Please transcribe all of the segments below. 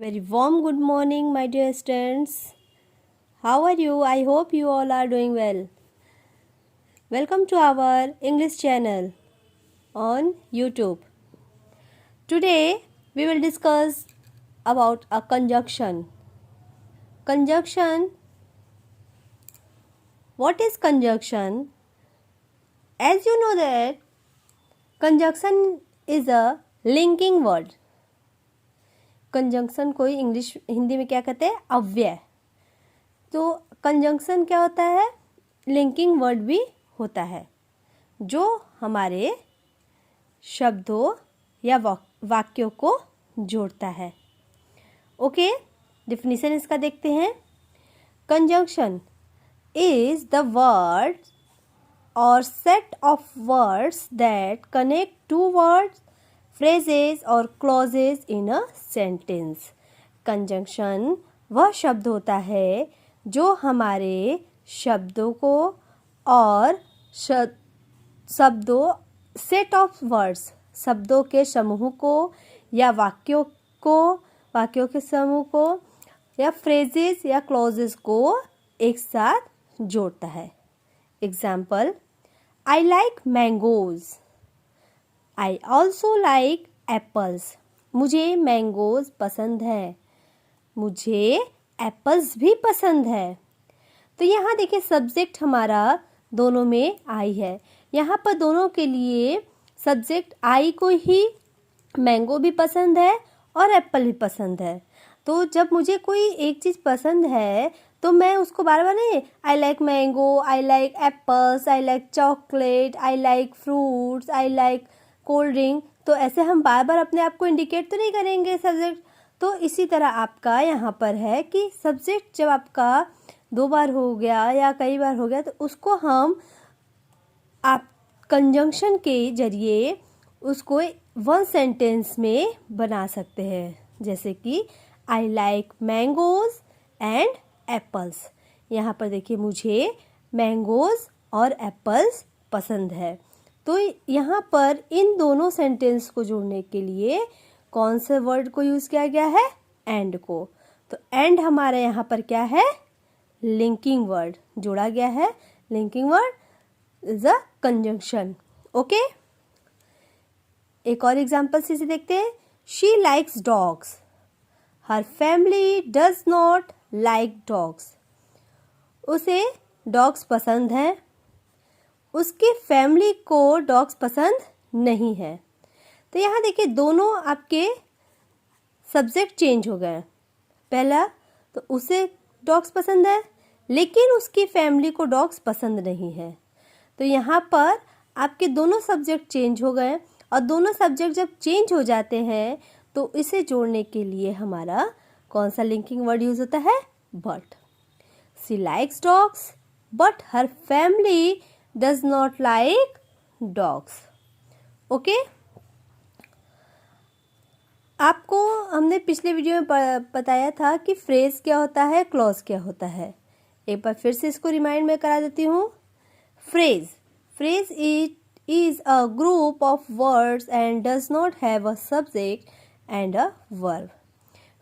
Very warm good morning, my dear students. How are you? I hope you all are doing well. Welcome to our English channel on YouTube. Today we will discuss about a conjunction. Conjunction. What is conjunction? As you know that conjunction is a linking word. Conjunction को English Hindi में क्या कहते हैं? अव्यय. तो conjunction क्या होता है? लिंकिंग वर्ड भी होता है जो हमारे शब्दों या वाक्यों को जोड़ता है. ओके, डिफिनीशन इसका देखते हैं. कंजंक्शन इज द वर्ड और set of words that connect two words, phrases और clauses in a sentence. Conjunction वह शब्द होता है जो हमारे शब्दों को और शब्दों सेट ऑफ वर्ड्स शब्दों के समूह को या वाक्यों के समूह को या phrases या clauses को एक साथ जोड़ता है. Example, I like mangoes. I also like apples. मुझे मैंगोज पसंद है. मुझे एप्पल्स भी पसंद है. तो यहाँ देखिए सब्जेक्ट हमारा दोनों में आई है. यहाँ पर दोनों के लिए सब्जेक्ट आई को ही मैंगो भी पसंद है और एप्पल भी पसंद है. तो जब मुझे कोई एक चीज़ पसंद है तो मैं उसको बार बार नहीं I like mango, I like apples, I like chocolate, I like fruits, I like cold drink, तो ऐसे हम बार बार अपने आप को इंडिकेट तो नहीं करेंगे सब्जेक्ट. तो इसी तरह आपका यहाँ पर है कि सब्जेक्ट जब आपका 2 बार हो गया या कई बार हो गया तो उसको हम आप कंजंक्शन के जरिए उसको 1 सेंटेंस में बना सकते हैं. जैसे कि I like mangoes and apples. यहाँ पर देखिए मुझे मैंगोज और एप्पल्स पसंद है. तो यहाँ पर इन दोनों सेंटेंस को जोड़ने के लिए कौन से वर्ड को यूज़ किया गया है? एंड को. तो एंड हमारे यहाँ पर क्या है? लिंकिंग वर्ड जोड़ा गया है. Linking word is a conjunction. Okay, एक और एग्जाम्पल से देखते हैं. She likes dogs. Her family does not like dogs. उसे डॉग्स पसंद हैं, उसकी फैमिली को डॉग्स पसंद नहीं है. तो यहाँ देखिए दोनों आपके सब्जेक्ट चेंज हो गए. पहला तो उसे डॉग्स पसंद है लेकिन उसकी फैमिली को डॉग्स पसंद नहीं है. तो यहाँ पर आपके दोनों सब्जेक्ट चेंज हो गए और दोनों सब्जेक्ट जब चेंज हो जाते हैं तो इसे जोड़ने के लिए हमारा कौन सा लिंकिंग वर्ड यूज होता है? But. She likes dogs but her family does not like dogs. Okay, आपको हमने पिछले वीडियो में बताया था कि फ्रेज क्या होता है, क्लॉज क्या होता है. एक बार फिर से इसको रिमाइंड में करा देती हूँ. Phrase is a group of words and does not have a subject and a verb.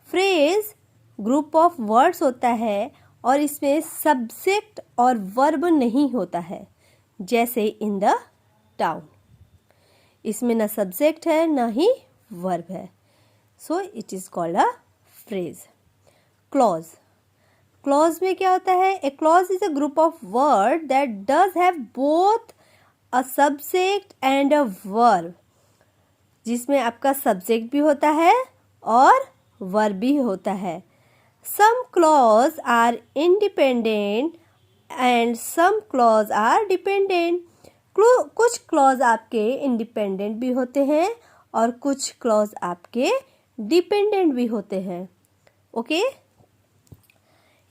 Phrase group of words होता है और इसमें सब्जेक्ट और वर्ब नहीं होता है. जैसे इन द टाउन, इसमें ना सब्जेक्ट है ना ही वर्ब है. So it is called a phrase. Clause. Clause में क्या होता है? ए clause is a group of word that does have both a subject and a verb. जिसमें आपका सब्जेक्ट भी होता है और वर्ब भी होता है. Some clause are independent and some clause are dependent. कुछ क्लॉज आपके इंडिपेंडेंट भी होते हैं और कुछ क्लॉज आपके डिपेंडेंट भी होते हैं. ओके,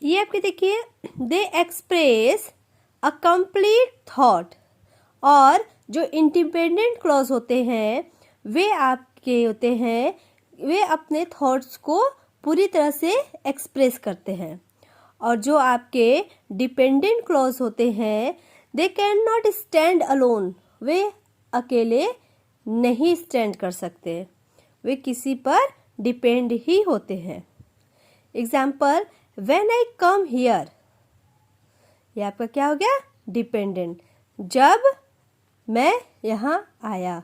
ये आपके देखिए दे एक्सप्रेस अ कंप्लीट थॉट. और जो इंडिपेंडेंट क्लॉज होते हैं वे आपके होते हैं, वे अपने थॉट्स को पूरी तरह से एक्सप्रेस करते हैं. और जो आपके डिपेंडेंट क्लॉज होते हैं they can not stand alone. वे अकेले नहीं स्टैंड कर सकते, वे किसी पर डिपेंड ही होते हैं. Example, when I come here, ये आपका क्या हो गया? डिपेंडेंट। जब मैं यहाँ आया,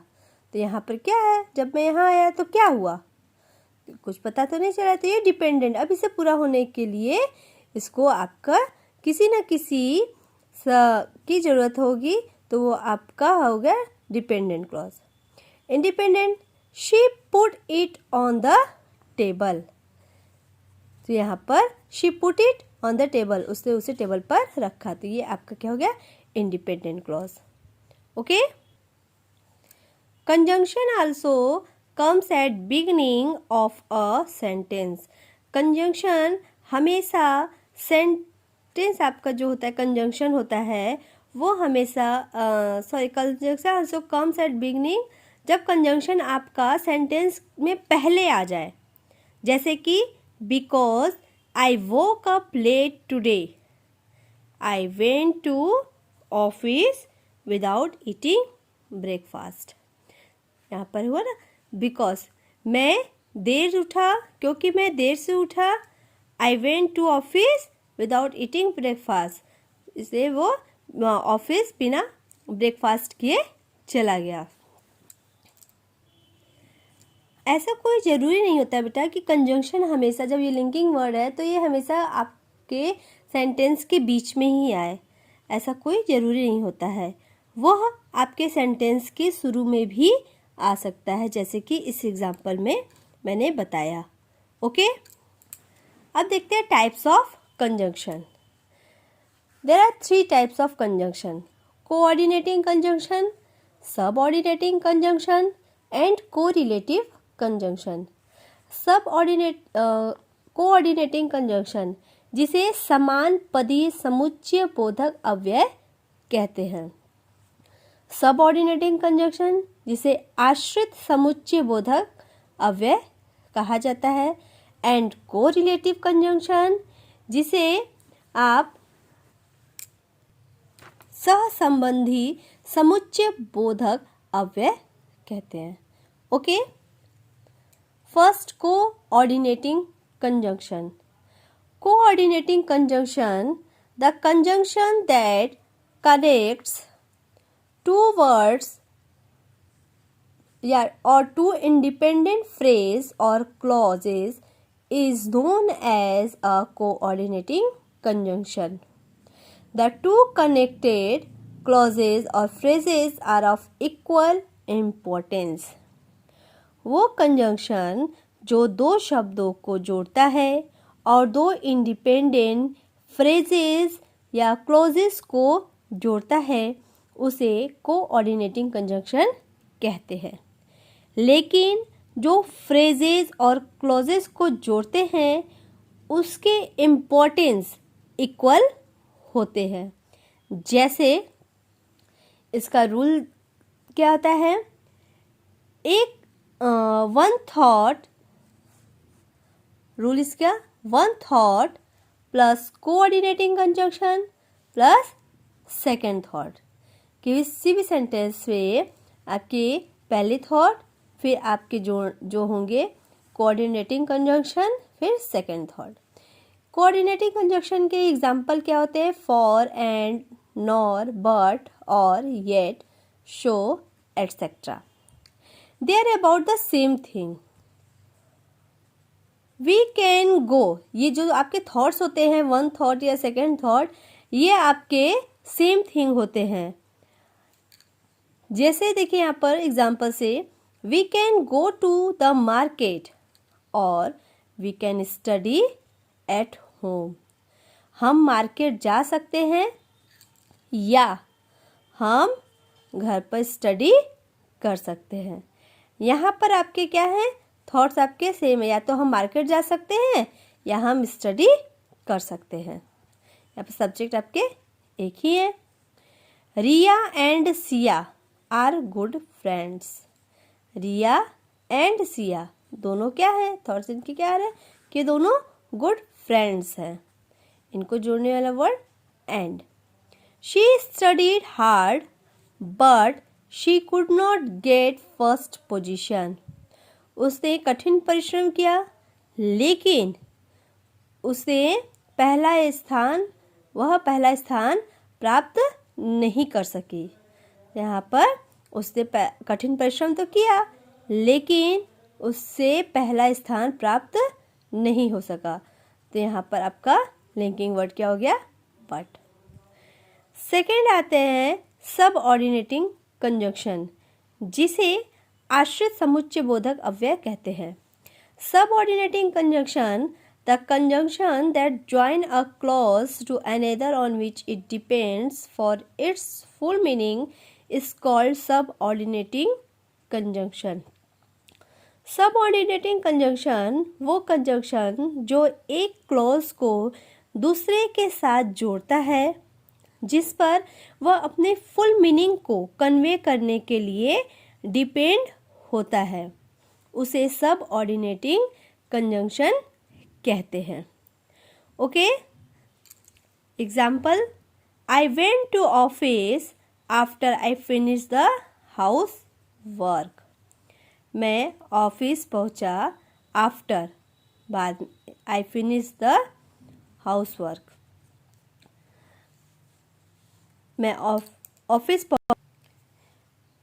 तो यहाँ पर क्या है? जब मैं यहाँ आया तो क्या हुआ? कुछ पता तो नहीं चला, तो ये डिपेंडेंट। अब इसे पूरा होने के लिए इसको आपका किसी न किसी की ज़रूरत होगी, तो वो आपका हो गया dependent clause. Independent, she put it on the table, तो यहाँ पर she put it on the table, उसने उसे टेबल पर रखा, तो ये आपका क्या हो गया? Independent clause. Okay. Conjunction also comes at beginning of a sentence. Conjunction हमेशा सेंटेंस आपका जो होता है कंजंक्शन होता है वो हमेशा conjunction also comes at beginning, जब कंजंक्शन आपका सेंटेंस में पहले आ जाए, जैसे कि because I woke up late today, I went to office without eating breakfast. यहाँ पर हुआ ना बिकॉज, मैं देर उठा क्योंकि मैं देर से उठा, I went to office without eating breakfast, इसलिए वो ऑफिस बिना ब्रेकफास्ट किए चला गया। ऐसा कोई ज़रूरी नहीं होता बेटा कि कंजंक्शन हमेशा, जब ये लिंकिंग वर्ड है तो ये हमेशा आपके सेंटेंस के बीच में ही आए, ऐसा कोई ज़रूरी नहीं होता है। वह आपके सेंटेंस के शुरू में भी आ सकता है, जैसे कि इस एग्जाम्पल में मैंने बताया। ओके। अब देखते हैं types of conjunction. There are 3 types of conjunction: coordinating conjunction, subordinating conjunction and correlative conjunction. Coordinating conjunction, जिसे समान पदीय समुच्चय बोधक अव्यय कहते हैं। सबऑर्डिनेटिंग कंजंक्शन, जिसे आश्रित समुच्चय बोधक अव्यय कहा जाता है। एंड कोरिलेटिव कंजंक्शन, जिसे आप सहसंबंधी समुच्चय बोधक अव्यय कहते हैं। Okay. First, coordinating conjunction. Coordinating conjunction, the conjunction that connects two words or two independent phrases or clauses is known as a coordinating conjunction. The two connected clauses or phrases are of equal importance. वो conjunction जो दो शब्दों को जोड़ता है और दो independent phrases या क्लोजेस को जोड़ता है, उसे कोऑर्डिनेटिंग कंजंक्शन कहते हैं। लेकिन जो फ्रेजेस और क्लोजेस को जोड़ते हैं उसके इम्पोर्टेंस इक्वल होते हैं। जैसे इसका रूल क्या होता है, एक वन थॉट रूल इसका one thought plus coordinating conjunction plus second thought. किसी भी सेंटेंस में आपके पहले थॉट फिर आपके जो होंगे कोऑर्डिनेटिंग कंजंक्शन फिर सेकेंड थॉट। कोऑर्डिनेटिंग कंजंक्शन के एग्जाम्पल क्या होते हैं, फॉर, एंड, नॉर, बट, और, yet, so, etcetera. They are about the same thing. We can go, ये जो आपके थॉट्स होते हैं वन थॉट या सेकेंड थॉट, ये आपके सेम थिंग होते हैं। जैसे देखिए यहाँ पर एग्जाम्पल से, we can go to the market और we can study at home. हम मार्केट जा सकते हैं या हम घर पर स्टडी कर सकते हैं। यहाँ पर आपके क्या है, थॉट्स आपके सेम है, या तो हम मार्केट जा सकते हैं या हम स्टडी कर सकते हैं। यहाँ पर सब्जेक्ट आपके एक ही है। Riya and Siya are good friends. Riya and Siya दोनों क्या है, थॉट्स इनके क्या है कि दोनों गुड फ्रेंड्स हैं। इनको जोड़ने वाला word and. She studied hard but she could not get first position. उसने कठिन परिश्रम किया लेकिन वह पहला स्थान प्राप्त नहीं कर सकी। यहाँ पर उसने कठिन परिश्रम तो किया, लेकिन उससे पहला स्थान प्राप्त नहीं हो सका। तो यहाँ पर आपका लिंकिंग वर्ड क्या हो गया? बट। सेकेंड आते हैं सब ऑर्डिनेटिंग कंजंक्शन, जिसे आश्रित समुच्चय बोधक अव्यय कहते हैं। Subordinating conjunction, the conjunction that join a clause to another on which it depends for its full meaning, is called subordinating conjunction. Subordinating conjunction वो conjunction जो एक clause को दूसरे के साथ जोड़ता है, जिस पर वह अपने full meaning को convey करने के लिए depend होता है, उसे सब ऑर्डिनेटिंग कंजंक्शन कहते हैं। Okay, example, I went to office after I finish the house work. मैं ऑफिस पहुंचा आफ्टर, बाद I finish the house work.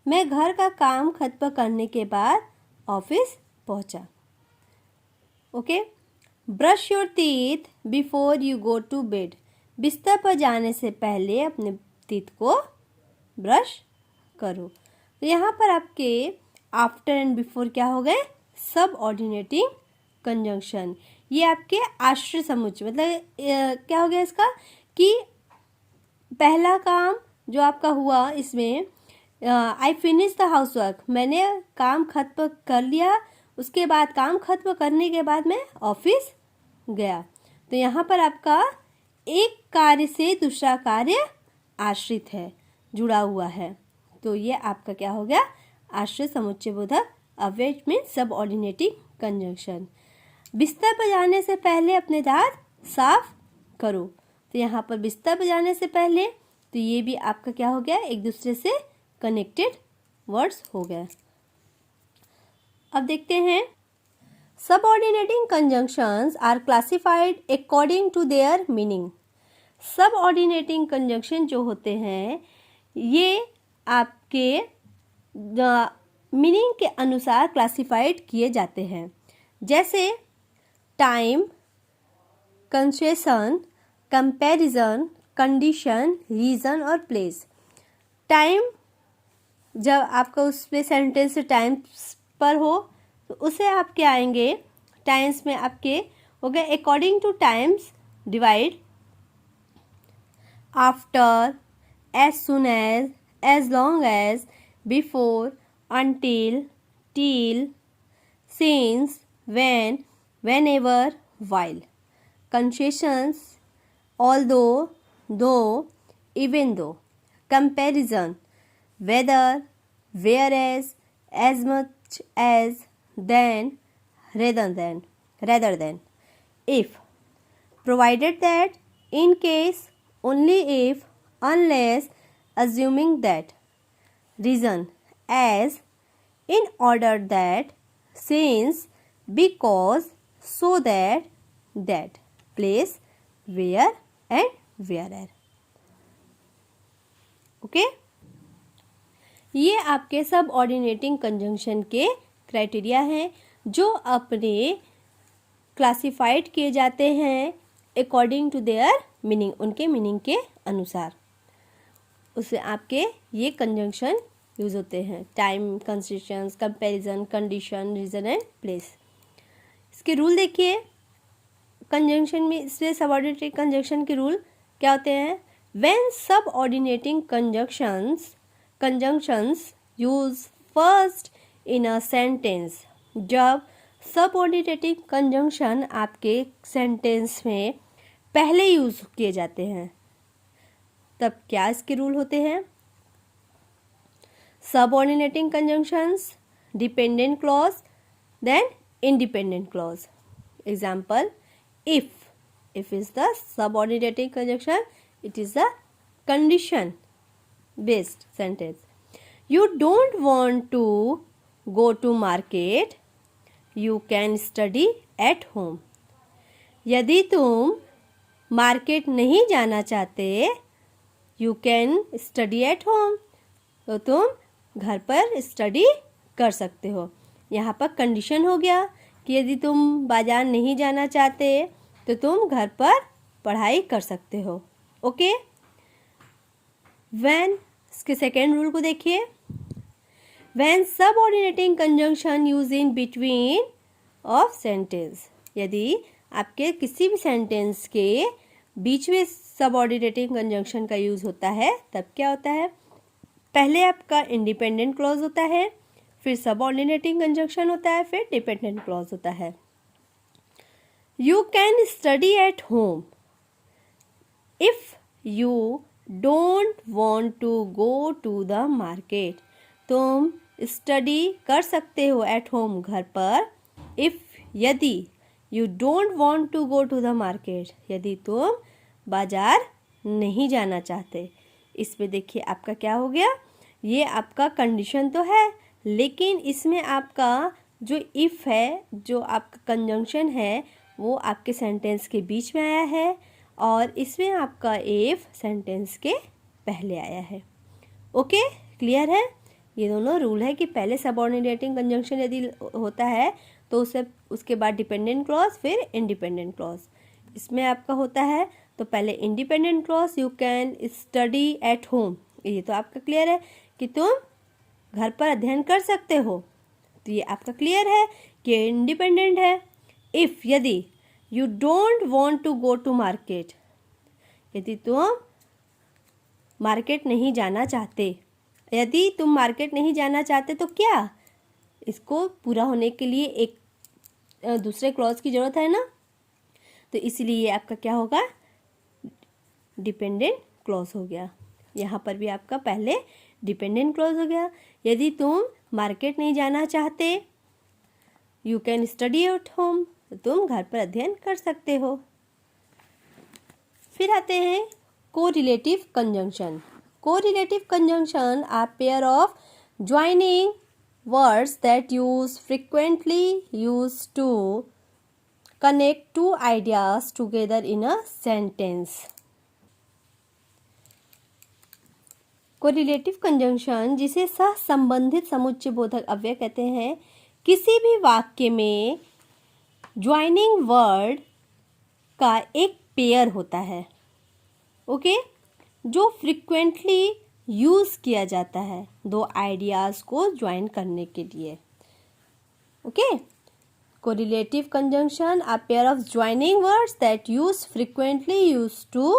मैं घर का काम खत्म करने के बाद ऑफिस पहुंचा। Okay, brush your teeth before you go to bed. बिस्तर पर जाने से पहले अपने टीथ को ब्रश करो। तो यहाँ पर आपके आफ्टर एंड बिफोर क्या हो गए? सब ऑर्डिनेटिंग कंजंक्शन। ये आपके आश्रित समुच्चय, मतलब क्या हो गया इसका कि पहला काम जो आपका हुआ इसमें आई फिनिश द हाउस वर्क, मैंने काम खत्म कर लिया, उसके बाद काम खत्म करने के बाद मैं ऑफिस गया। तो यहाँ पर आपका एक कार्य से दूसरा कार्य आश्रित है, जुड़ा हुआ है। तो ये आपका क्या हो गया? आश्रित समुच्चय बोधक अव्यय मीन्स सब ऑर्डिनेटिंग कंजंक्शन। बिस्तर पर जाने से पहले अपने दांत साफ करो। तो यहाँ पर बिस्तर पर जाने से पहले, तो ये भी आपका क्या हो गया? एक दूसरे से कनेक्टेड वर्ड्स हो गए। अब देखते हैं, subordinating conjunctions are classified according to their meaning. Subordinating conjunction जो होते हैं ये आपके मीनिंग के अनुसार क्लासिफाइड किए जाते हैं, जैसे time, concession, comparison, condition, reason और प्लेस। टाइम जब आपका उसमें सेंटेंस टाइम्स पर हो तो उसे आप क्या आएंगे? टाइम्स में आपके हो गए according to times, divide, after, as soon as long as, before, until, till, since, when, whenever, while. Concessions, although, though, even though. Comparison, whether, whereas, as much as, then, rather than. If, provided that, in case, only if, unless, assuming that. Reason, as, in order that, since, because, so that. Place, where and wherever. Okay? ये आपके सब ऑर्डिनेटिंग conjunction के criteria हैं जो अपने classified किए जाते हैं अकॉर्डिंग टू देयर मीनिंग, उनके मीनिंग के अनुसार। उससे आपके ये कंजंक्शन यूज होते हैं, time, concessions, comparison, condition, reason and place. इसके रूल देखिए, कंजंक्शन में इसमें सबऑर्डिनेटिंग कंजंक्शन के रूल क्या होते हैं? When subordinating conjunctions use first in a sentence। जब सबऑर्डिनेटिंग कंजंक्शन आपके सेंटेंस में पहले यूज किए जाते हैं तब क्या इसके रूल होते हैं? Subordinating conjunctions, dependent clause, then independent clause. Example, if is the subordinating conjunction, it is a condition based sentence. You don't want to go to market, you can study at home. यदि तुम market नहीं जाना चाहते, you can study at home, तो तुम घर पर study कर सकते हो। यहाँ पर कंडीशन हो गया कि यदि तुम बाजार नहीं जाना चाहते तो तुम घर पर पढ़ाई कर सकते हो। ओके, व्हेन, इसके सेकेंड रूल को देखिए। When subordinating conjunction use in between of sentence, यदि आपके किसी भी सेंटेंस के बीच में सबऑर्डिनेटिंग कंजंक्शन का यूज होता है, तब क्या होता है? पहले आपका इंडिपेंडेंट क्लॉज होता है, फिर सबऑर्डिनेटिंग कंजंक्शन होता है, फिर डिपेंडेंट क्लॉज होता है। You can study at home if you don't want to go to the market, तुम स्टडी कर सकते हो एट होम, घर पर, इफ, यदि, you don't want to go to the market, यदि तुम बाजार नहीं जाना चाहते। इसमें देखिए आपका क्या हो गया, ये आपका कंडीशन तो है, लेकिन इसमें आपका जो इफ़ है, जो आपका कंजंक्शन है, वो आपके सेंटेंस के बीच में आया है और इसमें आपका इफ सेंटेंस के पहले आया है। ओके, क्लियर है? ये दोनों रूल है कि पहले सबऑर्डिनेटिंग कंजंक्शन यदि होता है तो उसके बाद डिपेंडेंट क्लॉज, फिर इंडिपेंडेंट क्लॉज। इसमें आपका होता है तो पहले independent clause, you can study at home, ये तो आपका क्लियर है कि तुम घर पर अध्ययन कर सकते हो, तो ये आपका क्लियर है कि इंडिपेंडेंट है। इफ, यदि, you don't want to go to market, यदि तुम मार्केट नहीं जाना चाहते, यदि तुम मार्केट नहीं जाना चाहते तो क्या, इसको पूरा होने के लिए एक दूसरे क्लॉज की जरूरत है ना, तो इसलिए आपका क्या होगा, डिपेंडेंट क्लॉज हो गया। यहाँ पर भी आपका पहले डिपेंडेंट क्लॉज हो गया। यदि तुम मार्केट नहीं जाना चाहते, you can study at home, तो तुम घर पर अध्ययन कर सकते हो। फिर आते हैं correlative conjunction. Correlative conjunction are pair of joining words that use frequently used to connect two ideas together in a sentence. Correlative conjunction, जिसे सहसंबंधित समुच्चय बोधक अव्यय कहते हैं, किसी भी वाक्य में ज्वाइनिंग वर्ड का एक पेयर होता है, ओके, जो फ्रिक्वेंटली यूज़ किया जाता है दो आइडियाज़ को ज्वाइन करने के लिए। Okay, correlative conjunction are pair of joining words that use frequently use to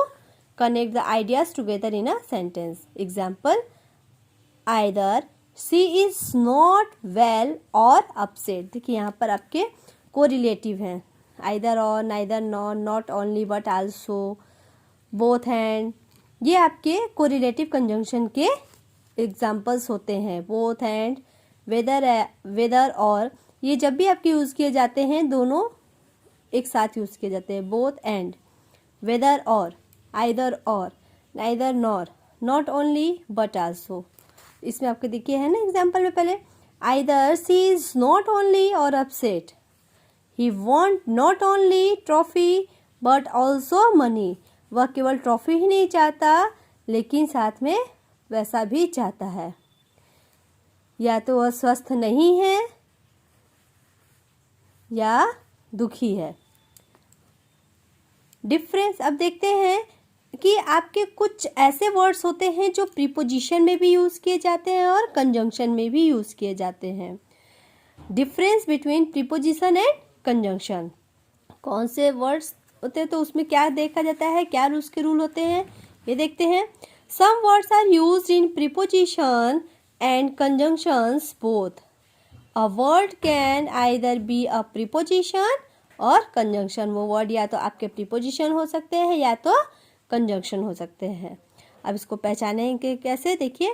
connect the ideas together in a sentence. Example, either she is not well और अपसेट। देखिए यहाँ पर आपके कोरिलेटिव हैं, आइदर और, neither nor, not only but also, both and, ये आपके correlative conjunction के एग्जाम्पल्स होते हैं। बोथ एंड, वेदर और, ये जब भी आपके यूज़ किए जाते हैं दोनों एक साथ यूज़ किए जाते हैं। Both and, whether or, either और, neither nor, not only but also. इसमें आपके देखिए है ना एग्जाम्पल में, पहले either she is not only or upset, he want not only trophy but also money, वह केवल ट्रॉफी ही नहीं चाहता लेकिन साथ में वैसा भी चाहता है। या तो वह स्वस्थ नहीं है या दुखी है। डिफरेंस अब देखते हैं कि आपके कुछ ऐसे वर्ड्स होते हैं जो प्रीपोजिशन में भी यूज़ किए जाते हैं और कंजंक्शन में भी यूज़ किए जाते हैं। Difference between preposition and conjunction, कौन से वर्ड्स होते हैं तो उसमें क्या देखा जाता है, क्या उसके रूल होते हैं, ये देखते हैं। Some words are used in preposition and conjunctions both. A word can either be a preposition और कंजंक्शन, वो वर्ड या तो आपके प्रीपोजिशन हो सकते हैं या तो कंजंक्शन हो सकते हैं। अब इसको पहचानेंगे कैसे, देखिए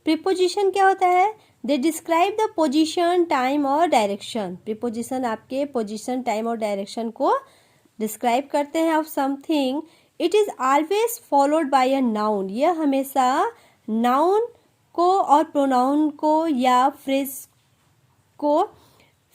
प्रीपोजिशन क्या होता है, they describe the position, time और डायरेक्शन। प्रीपोजिशन आपके पोजिशन, टाइम और डायरेक्शन को डिस्क्राइब करते हैं of something. It is always followed by a noun, यह हमेशा नाउन को और प्रोनाउन को या फ्रेज को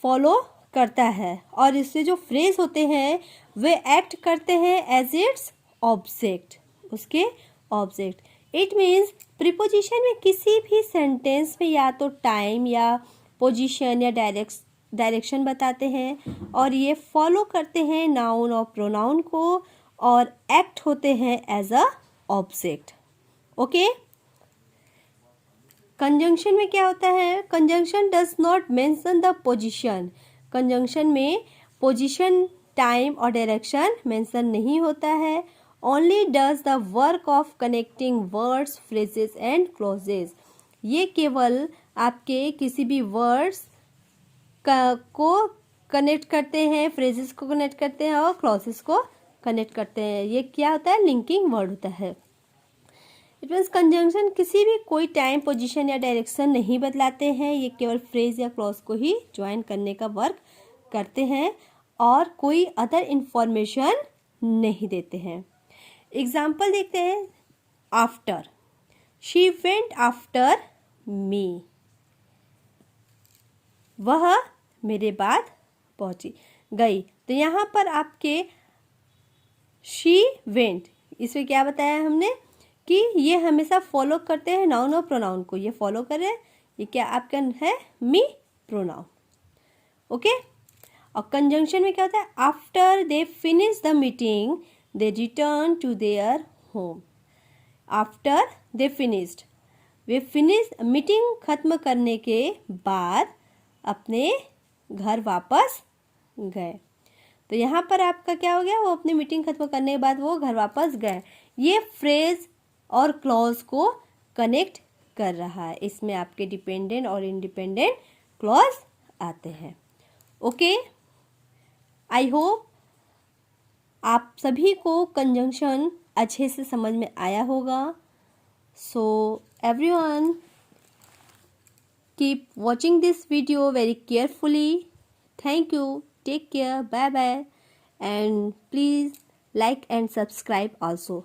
फॉलो करता है और इससे जो फ्रेज होते हैं वे एक्ट करते हैं एज इट्स ऑब्जेक्ट, उसके ऑब्जेक्ट। इट मीन्स प्रीपोजिशन में किसी भी सेंटेंस में या तो टाइम या पोजीशन या डायरेक्शन बताते हैं और ये फॉलो करते हैं नाउन और प्रोनाउन को और एक्ट होते हैं as a object. Okay, conjunction में क्या होता है? Conjunction does not mention the position. Conjunction में पोजीशन, टाइम और डायरेक्शन मेंशन नहीं होता है। Only does the work of connecting words, phrases and clauses. ये केवल आपके किसी भी वर्ड्स को कनेक्ट करते हैं, फ्रेजेस को कनेक्ट करते हैं और क्लॉजेस को कनेक्ट करते हैं। ये क्या होता है? लिंकिंग वर्ड होता है। इट मीन्स कंजंक्शन किसी भी कोई टाइम, पोजीशन या डायरेक्शन नहीं बदलाते हैं, ये केवल फ्रेज या क्लॉज को ही ज्वाइन करने का वर्क करते हैं और कोई अदर इंफॉर्मेशन नहीं देते हैं। एग्जाम्पल देखते हैं। After, she went after me, वह मेरे बाद पहुंची, गई। तो यहाँ पर आपके शी वेंट, इसमें क्या बताया हमने कि ये हमेशा फॉलो करते हैं नाउन और प्रोनाउन को, ये फॉलो करें। ये क्या आपका है? Me pronoun. ओके, और कंजंक्शन में क्या होता है? After they finish the meeting they return to their home. After they finished, we finish meeting खत्म करने के बाद अपने घर वापस गए। तो यहाँ पर आपका क्या हो गया? वो अपनी मीटिंग खत्म करने के बाद वो घर वापस गए। ये फ्रेज और क्लॉज को कनेक्ट कर रहा है। इसमें आपके डिपेंडेंट और इंडिपेंडेंट क्लॉज आते हैं। ओके, आई होप आप सभी को कंजंक्शन अच्छे से समझ में आया होगा। So everyone, keep watching this video very carefully. Thank you. Take care. Bye bye. And please like and subscribe also.